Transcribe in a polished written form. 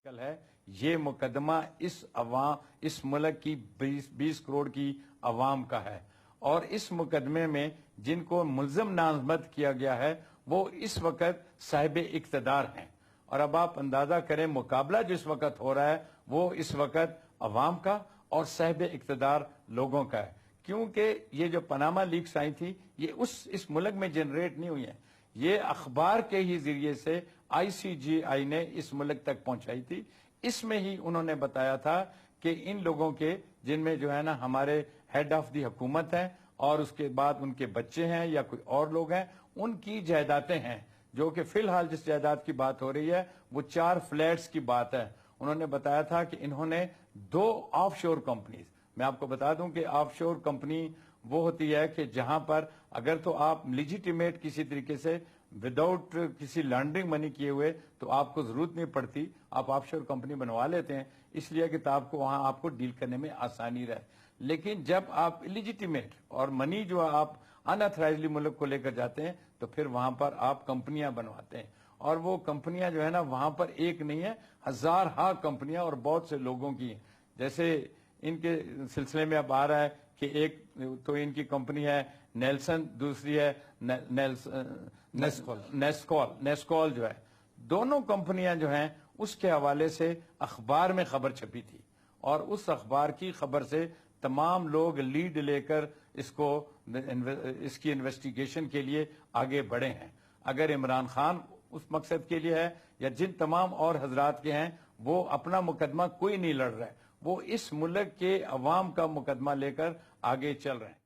ہے یہ مقدمہ اس ملک کی 20 کروڑ کی عوام کا ہے، اور اس مقدمے میں جن کو ملزم نامزد کیا گیا ہے وہ اس وقت صاحب اقتدار ہیں، اور اب آپ اندازہ کریں مقابلہ جس وقت ہو رہا ہے وہ اس وقت عوام کا اور صاحب اقتدار لوگوں کا ہے، کیونکہ یہ جو پاناما لیکس آئی تھی یہ اس ملک میں جنریٹ نہیں ہوئی ہیں، یہ اخبار کے ہی ذریعے سے آئی سی جی آئی نے اس ملک تک پہنچائی تھی۔ اس میں ہی انہوں نے بتایا تھا کہ ان لوگوں کے جن میں جو ہے نا ہمارے ہیڈ آف دی حکومت ہیں اور اس کے بعد ان کے بچے ہیں یا کوئی اور لوگ ہیں، ان کی جائیدادیں ہیں، جو کہ فی الحال جس جائیداد کی بات ہو رہی ہے وہ 4 فلیٹس کی بات ہے۔ انہوں نے بتایا تھا کہ انہوں نے 2 آف شور کمپنیز، میں آپ کو بتا دوں کہ آف شور کمپنی وہ ہوتی ہے کہ جہاں پر اگر تو آپ لیجیٹیمیٹ کسی طریقے سے وداؤٹ کسی لانڈرنگ منی کیے ہوئے تو آپ کو ضرورت نہیں پڑتی، آپ آف شور کمپنی بنوا لیتے ہیں اس لیے کہ آپ کو وہاں آپ کو ڈیل کرنے میں آسانی رہے، لیکن جب آپ لیجیٹیمیٹ اور منی جو آپ ان اتھرائزڈلی ملک کو لے کر جاتے ہیں تو پھر وہاں پر آپ کمپنیاں بنواتے ہیں، اور وہ کمپنیاں جو ہے نا وہاں پر ایک نہیں ہے، ہزارہا کمپنیاں اور بہت سے لوگوں کی ہیں۔ جیسے ان کے سلسلے میں اب آ رہا ہے کہ ایک تو ان کی کمپنی ہے نیلسن، دوسری ہے نیسکول جو ہے، دونوں کمپنیاں جو ہیں اس کے حوالے سے اخبار میں خبر چھپی تھی، اور اس اخبار کی خبر سے تمام لوگ لیڈ لے کر اس کی انویسٹیگیشن کے لیے آگے بڑھے ہیں۔ اگر عمران خان اس مقصد کے لیے ہے یا جن تمام اور حضرات کے ہیں وہ اپنا مقدمہ کوئی نہیں لڑ رہا ہے، وہ اس ملک کے عوام کا مقدمہ لے کر آگے چل رہے ہیں۔